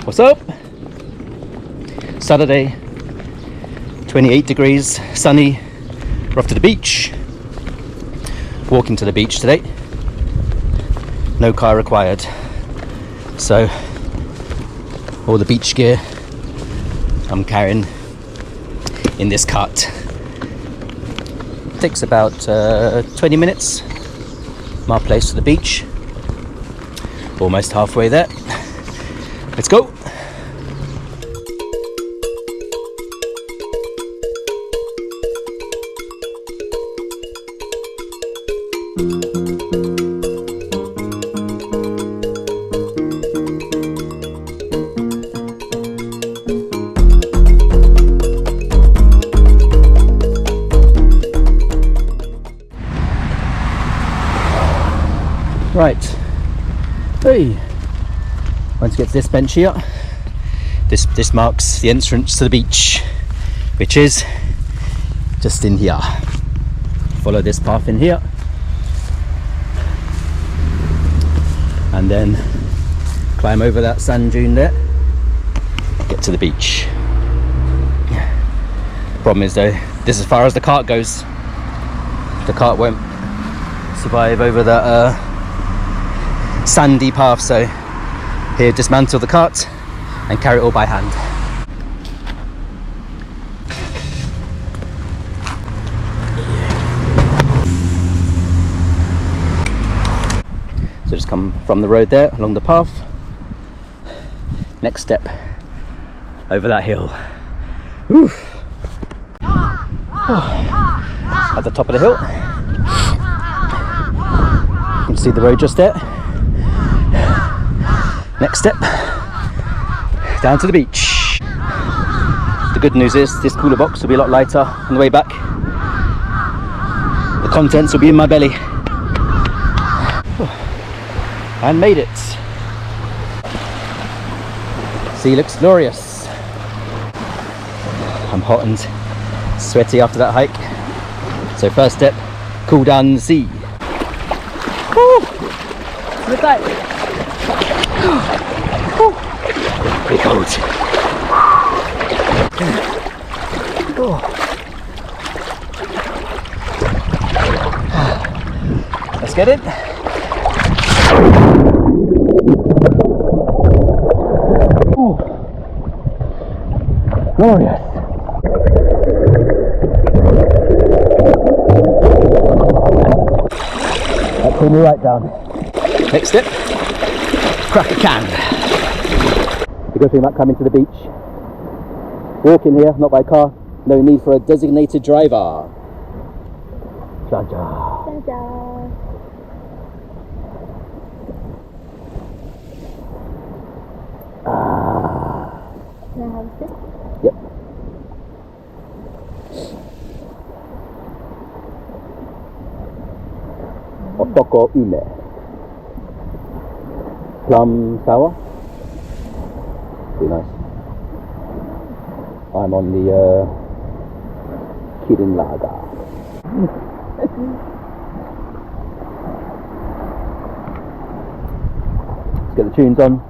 What's up? Saturday, 28 degrees, sunny. We're off to the beach. Walking to the beach today. No car required. So all the beach gear I'm carrying in this cart. Takes about 20 minutes. My place to the beach. Almost halfway there. Let's go. Right. Hey. Once you get to this bench here, this marks the entrance to the beach, which is just in here. Follow this path in here, and then climb over that sand dune there, get to the beach. Problem is though, this is as far as the cart goes. The cart won't survive over that sandy path, so here, dismantle the cart and carry it all by hand. So just come from the road there, along the path. Next step, over that hill. Whew. Oh. At the top of the hill. You can see the road just there. Next step, down to the beach. The good news is this cooler box will be a lot lighter on the way back. The contents will be in my belly. And made it. Sea looks glorious. I'm hot and sweaty after that hike. So first step, cool down in the sea. Woo! Look at that. Pretty cold. Let's get it. Oh, glorious. That pulled me right down. Next step, crack a can. The good thing about coming to the beach, walking here, not by car, no need for a designated driver. Jaja. Jaja. Can I have a sip? Yep. Otoko ume. Plum sour. Pretty nice. I'm on the Kirin Lager. Let's get the tunes on.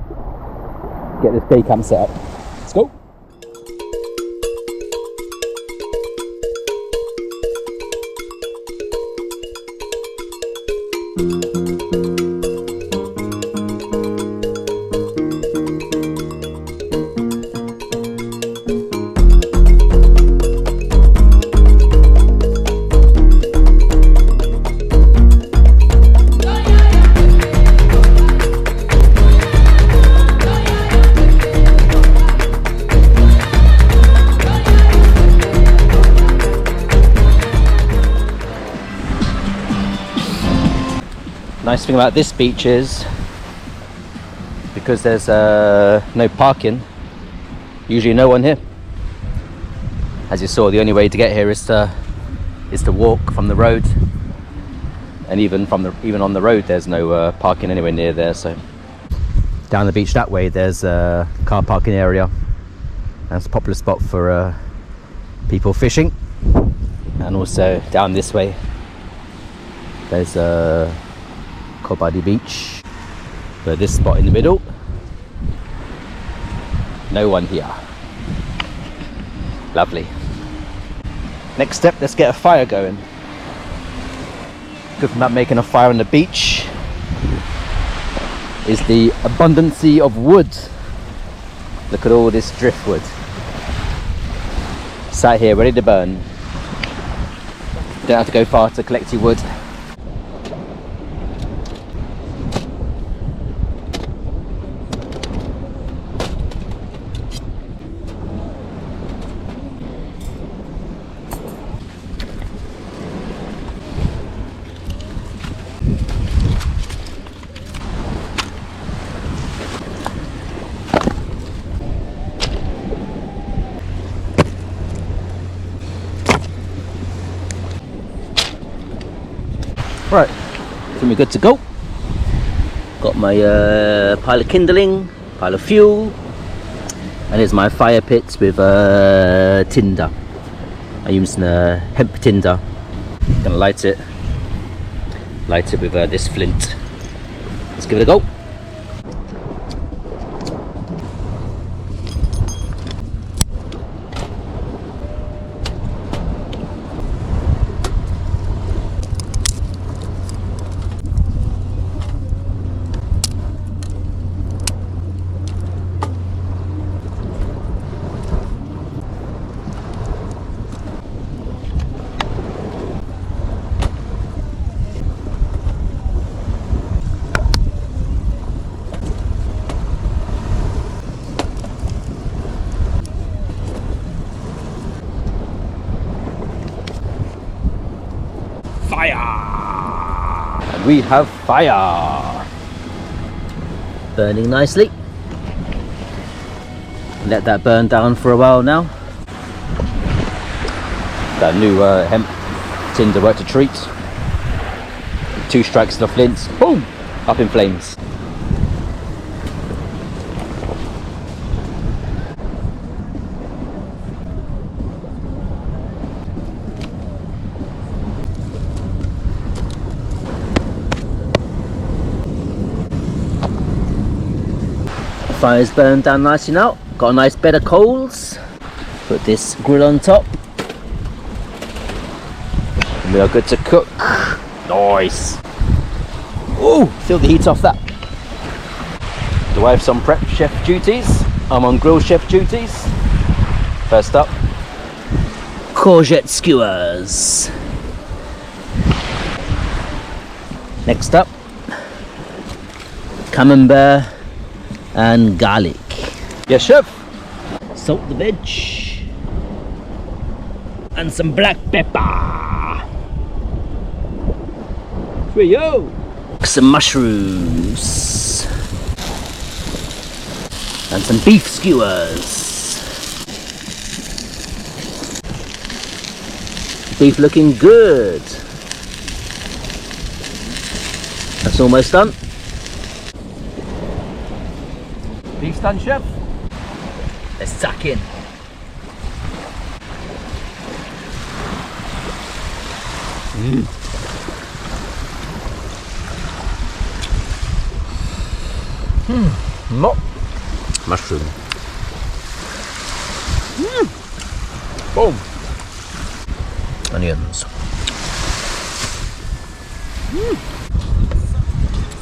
Get this day camp set up. Let's go. Nice thing about this beach is because there's no parking, usually no one here. As you saw, the only way to get here is to walk from the road, and even on the road there's no parking anywhere near there. So down the beach that way there's a car parking area, and it's a popular spot for people fishing. And also down this way there's Kobadi Beach, but this spot in the middle No one here. Lovely. Next step, let's get a fire going. Good from that, making a fire on the beach is the abundancy of wood. Look at all this driftwood. Sat here ready to burn. Don't have to go far to collect your wood. Right, so we're good to go. Got my pile of kindling, pile of fuel, and here's my fire pit with tinder. I'm using a hemp tinder. Gonna light it with this flint. Let's give it a go. Fire! And we have fire! Burning nicely. Let that burn down for a while now. That new hemp tinder worked a treat. 2 strikes of the flint, boom! Up in flames. Fire's burned down nicely now. Got a nice bed of coals. Put this grill on top. And we are good to cook. Nice. Oh, feel the heat off that. Do I have some prep chef duties? I'm on grill chef duties. First up, courgette skewers. Next up, camembert and garlic. Yes, chef. Salt the veg and some black pepper. For you. Some mushrooms and some beef skewers. Beef looking good. That's almost done. Beef's done, chef. Let's suck in. Not mushroom. Boom. Onions.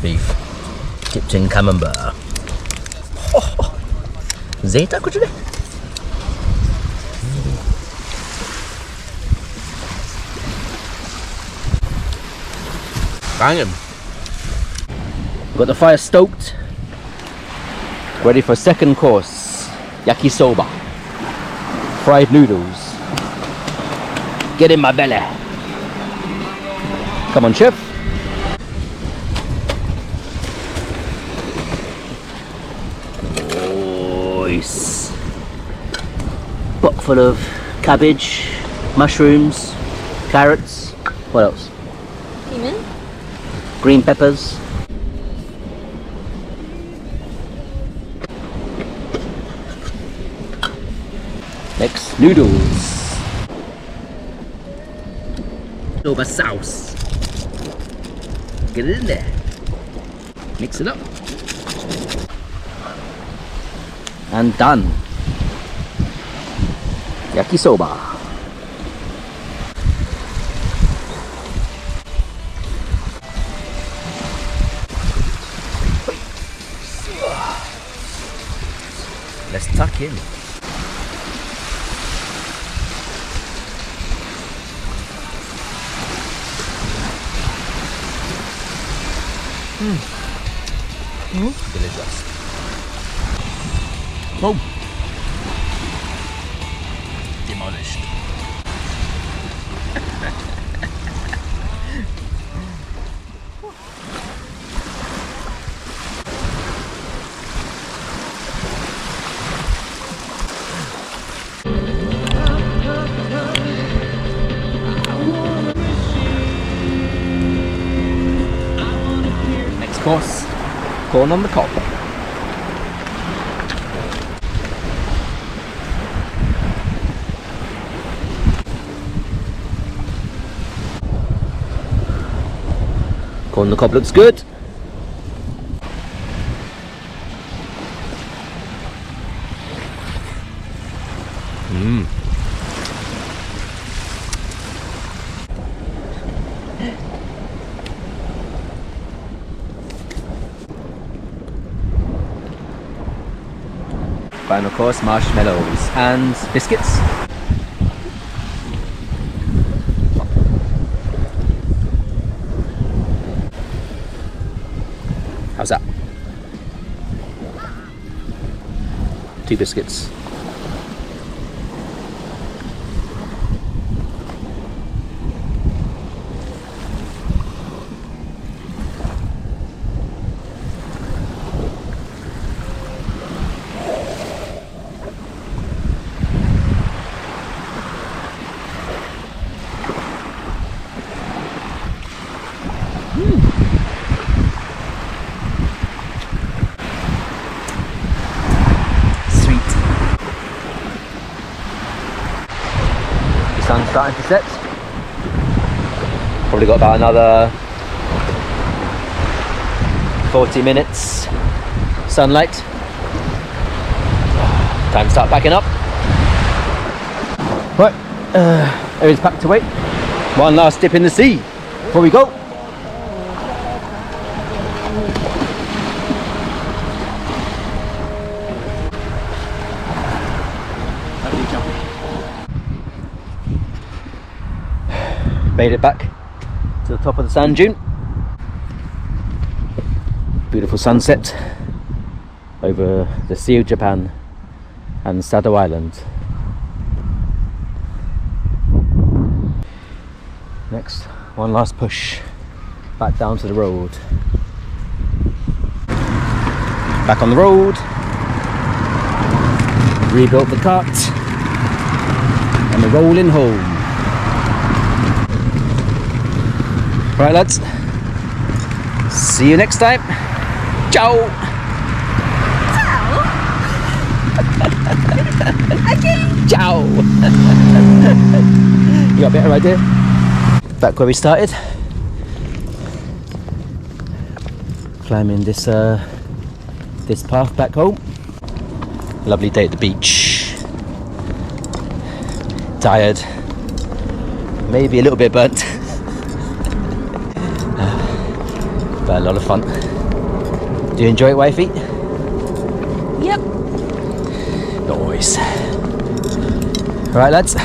Beef dipped in camembert. Zeta kuch de. Banging. Got the fire stoked. Ready for second course. Yakisoba. Fried noodles. Get in my belly. Come on, chef. Nice. Pot full of cabbage, mushrooms, carrots. What else? Cumin. Green peppers. Next, noodles. Soba sauce. Get it in there. Mix it up. and done. Yakisoba. Let's tuck in. Delicious. Oh. Demolished. Next course, corn on the cob. Corn on the cob looks good. Final course, marshmallows and biscuits. How's that? 2 biscuits. Sun's starting to set. Probably got about another 40 minutes sunlight. Time to start packing up. Right, everything's packed away. One last dip in the sea before we go. Made it back to the top of the sand dune. Beautiful sunset over the Sea of Japan and Sado Island. Next, one last push back down to the road. Back on the road. Rebuilt the cart and we're rolling home. Right lads, see you next time. Ciao. Ciao. You got a better idea? Back where we started. Climbing this this path back home. Lovely day at the beach. Tired. Maybe a little bit burnt. But a lot of fun. Do you enjoy it, wifey? Yep. Always. Alright lads,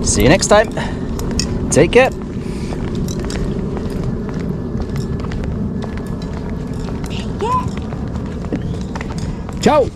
see you next time. Take care. Ciao.